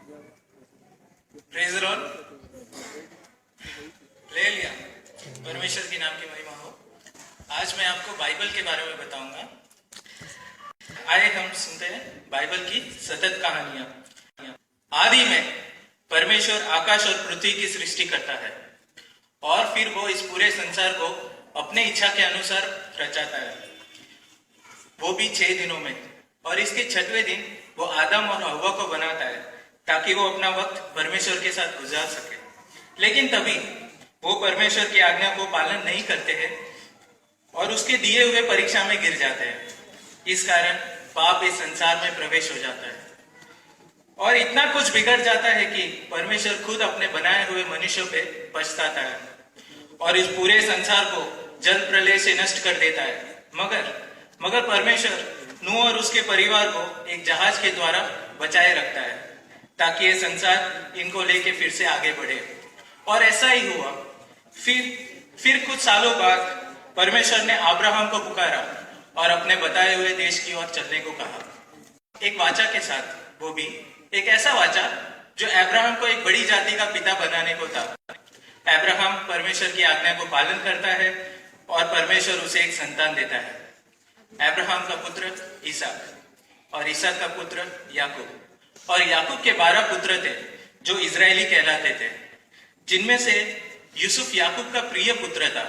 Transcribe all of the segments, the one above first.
Praise the Lord. ले लिया। परमेश्वर के नाम की महिमा हो। आज मैं आपको बाइबल के बारे में बताऊंगा। आइए हम सुनते हैं बाइबल की सतत कहानियां। आदि में परमेश्वर आकाश और पृथ्वी की सृष्टि करता है और फिर वो इस पूरे संसार को अपने इच्छा के अनुसार रचाता है, वो भी 6 दिनों में। और इसके 6वें दिन वो आदम और हव्वा को बनाता है ताकि वो अपना वक्त परमेश्वर के साथ गुजार सके। लेकिन तभी वो परमेश्वर की आज्ञा को पालन नहीं करते हैं और उसके दिए हुए परीक्षा में गिर जाते हैं। इस कारण पाप इस संसार में प्रवेश हो जाता है और इतना कुछ बिगड़ जाता है कि परमेश्वर खुद अपने बनाए हुए मनुष्यों पे पछताता है और इस पूरे संसार को जल प्रलय से नष्ट कर देता है। मगर परमेश्वर नूह और उसके परिवार को एक जहाज के द्वारा बचाए रखता है ताकि ये संसार इनको लेके फिर से आगे बढ़े। और ऐसा ही हुआ। फिर कुछ सालों बाद परमेश्वर ने अब्राहम को पुकारा और अपने बताए हुए देश की ओर चलने को कहा, एक वाचा के साथ, वो भी एक ऐसा वाचा जो अब्राहम को एक बड़ी जाति का पिता बनाने को था। अब्राहम परमेश्वर की आज्ञा को पालन करता है और परमेश्वर उसे एक संतान देता है। अब्राहम का पुत्र इसहाक और इसहाक का पुत्र याकूब और याकूब के 12 पुत्र थे जो इजरायली कहलाते थे, जिनमें से यूसुफ याकूब का प्रिय पुत्र था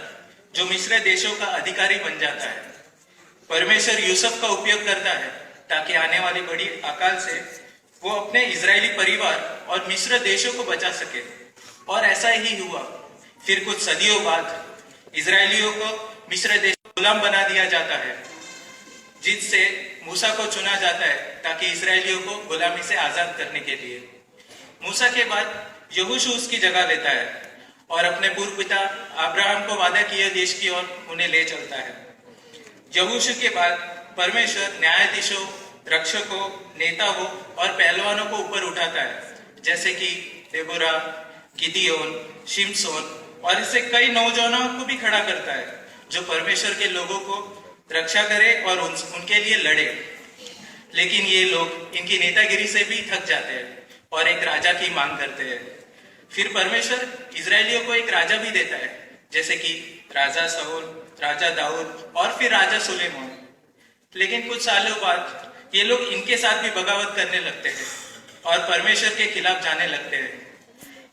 जो मिस्र देशों का अधिकारी बन जाता है। परमेश्वर यूसुफ का उपयोग करता है ताकि आने वाली बड़ी अकाल से वो अपने इजरायली परिवार और मिस्र देशों को बचा सके। और ऐसा ही हुआ। फिर कुछ सदियों बाद इजरायलियों को मिस्र देश गुलाम बना दिया जाता है, जिससे मूसा को चुना जाता है ताकि इजरायलियों को गुलामी से आजाद करने के लिए। मूसा के बाद यहोशू उसकी जगह लेता है और अपने पूर्व पिता अब्राहम को वादा किए देश की ओर उन्हें ले चलता है। यहोशू के बाद परमेश्वर न्यायाधीशों, रक्षकों, नेताओं और पहलवानों को ऊपर उठाता है, जैसे कि देबोरा, गिदियोन, शिमशोन और इससे कई नौजवानों को भी खड़ा करता है जो परमेश्वर के लोगों को रक्षा करे और उनके लिए लड़े। लेकिन ये लोग इनकी नेतागिरी से भी थक जाते हैं और एक राजा की मांग करते हैं। फिर परमेश्वर इजरायलियों को एक राजा भी देता है, जैसे कि राजा साउल, राजा दाऊद और फिर राजा सुलेमान। लेकिन कुछ सालों बाद ये लोग इनके साथ भी बगावत करने लगते हैं और परमेश्वर के खिलाफ जाने लगते हैं।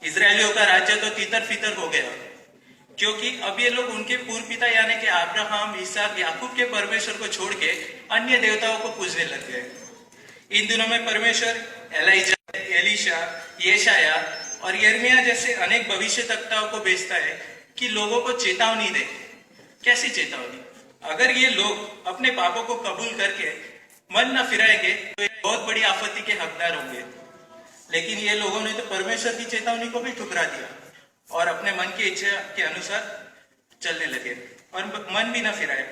इजरायलियों का राज्य तो तितर फितर हो गया, क्योंकि अब ये लोग उनके पूर्व पिता यानी कि अब्राहम, इसहाक, याकूब के परमेश्वर को छोड़ के अन्य देवताओं को पूजने लग गए। इन दिनों में परमेश्वर एलीजा, एलीशा, येशाया और यिर्मयाह जैसे अनेक भविष्यवक्ताओं को भेजता है कि लोगों को चेतावनी दे। कैसी चेतावनी? अगर ये लोग अपने पापों को कबूल करके मन न फिराएंगे तो एक बहुत बड़ी आपत्ति के हकदार होंगे। लेकिन ये लोगों ने तो परमेश्वर की चेतावनी को भी ठुकरा दिया और अपने मन की इच्छा के अनुसार चलने लगे और मन भी न फिराए।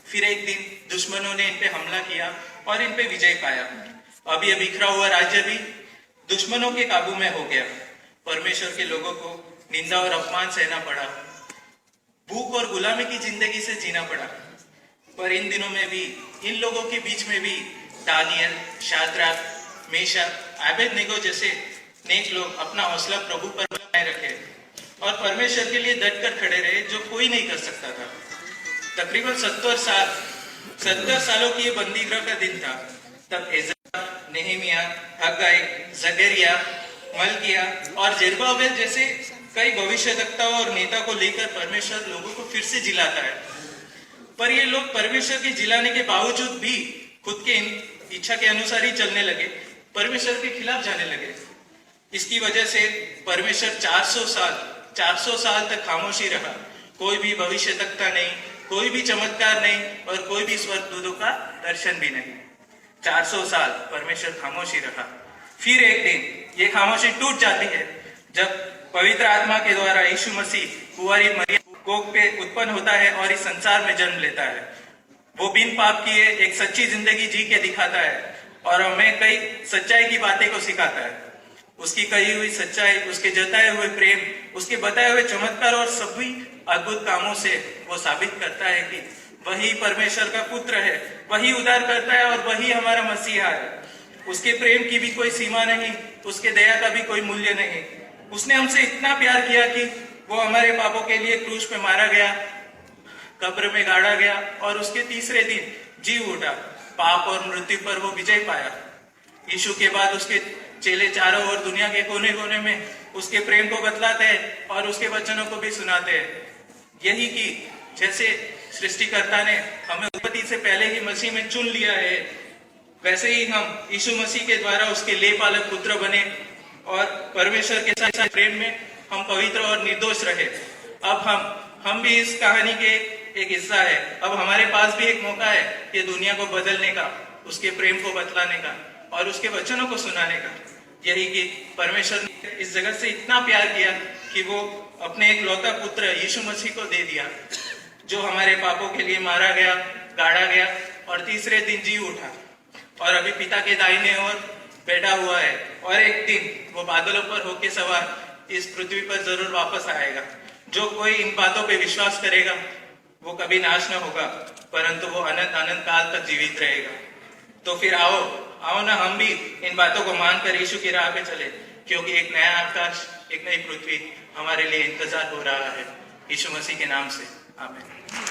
फिर एक दिन दुश्मनों ने इन पे हमला किया और इन पे विजय पाया। अब ये बिखरा हुआ राज्य भी दुश्मनों के काबू में हो गया। परमेश्वर के लोगों को निंदा और अपमान सहना पड़ा, भूख और गुलामी की जिंदगी से जीना पड़ा। पर इन दिनों में भी इन लोगों के बीच में भी दानियल, शाद्राक, मेशक, अबेदनेगो जैसे नेक लोग अपना हौसला प्रभु पर बनाए रखे और परमेश्वर के लिए डटकर खड़े रहे, जो कोई नहीं कर सकता था। तकरीबन 70 सालों की ये बंदी गृह का दिन था। तब एजरा, नेहेमिया, हग्गाई, जकरिया, मल्किया और जेरुब्बाबेल जैसे कई भविष्यवक्ताओं और नेता को लेकर परमेश्वर लोगों को फिर से जिलाता है। पर ये लोग परमेश्वर के जिलाने के बावजूद भी खुद के इच्छा के अनुसार ही चलने लगे, परमेश्वर के खिलाफ जाने लगे। इसकी वजह से परमेश्वर 400 साल तक खामोशी रहा। कोई भी भविष्यवक्ता नहीं, कोई भी चमत्कार नहीं और कोई भी स्वर्गदूतों का दर्शन भी नहीं। 400 साल परमेश्वर खामोशी रहा। फिर एक दिन ये खामोशी टूट जाती है जब पवित्र आत्मा के द्वारा यीशु मसीह कुंवारी मरियम कोख पे उत्पन्न होता है और इस संसार में जन्म लेता है। वो बिन पाप किए एक सच्ची जिंदगी जी के दिखाता है और हमें कई सच्चाई की बातें को सिखाता है। उसकी कही हुई सच्चाई, उसके जताए हुए प्रेम, उसके बताए हुए चमत्कार और सभी अद्भुत कामों से वो साबित करता है कि वही परमेश्वर का पुत्र है, वही उद्धार करता है और वही हमारा मसीहा है। उसके प्रेम की भी कोई सीमा नहीं, उसके दया का भी कोई मूल्य नहीं। उसने हमसे इतना प्यार किया कि वो हमारे पापों के लिए क्रूस पे मारा गया, कब्र में गाड़ा गया और उसके तीसरे दिन जी उठा। पाप और मृत्यु पर वो विजय पाया। यीशु के बाद उसके चेले चारों ओर दुनिया के कोने कोने में उसके प्रेम को बतलाते हैं और उसके वचनों को भी सुनाते हैं। यही कि जैसे सृष्टिकर्ता ने हमें उत्पत्ति से पहले ही मसीह में चुन लिया है, वैसे ही हम यीशु मसीह के द्वारा उसके लेपालक पुत्र बने और परमेश्वर के साथ प्रेम में हम पवित्र और निर्दोष रहे। अब हम भी इस कहानी के एक हिस्सा है। अब हमारे पास भी एक मौका है ये दुनिया को बदलने का, उसके प्रेम को बतलाने का और उसके वचनों को सुनाने का। यही कि परमेश्वर ने इस जगत से इतना प्यार किया कि वो अपने एक लौता पुत्र यीशु मसीह को दे दिया, जो हमारे पापों के लिए मारा गया, गाड़ा गया और तीसरे दिन जी उठा और अभी पिता के दाहिने ओर बैठा हुआ है। और एक दिन वो बादलों पर होके सवार इस पृथ्वी पर जरूर वापस आएगा। जो कोई इन बातों पे विश्वास करेगा वो कभी नाश न होगा, परंतु वो अनंत अनंत काल तक जीवित रहेगा। तो फिर आओ ना हम भी इन बातों को मानकर यीशु की राह पे चले, क्योंकि एक नया आकाश, एक नई पृथ्वी हमारे लिए इंतजार हो रहा है। यीशु मसीह के नाम से आमीन।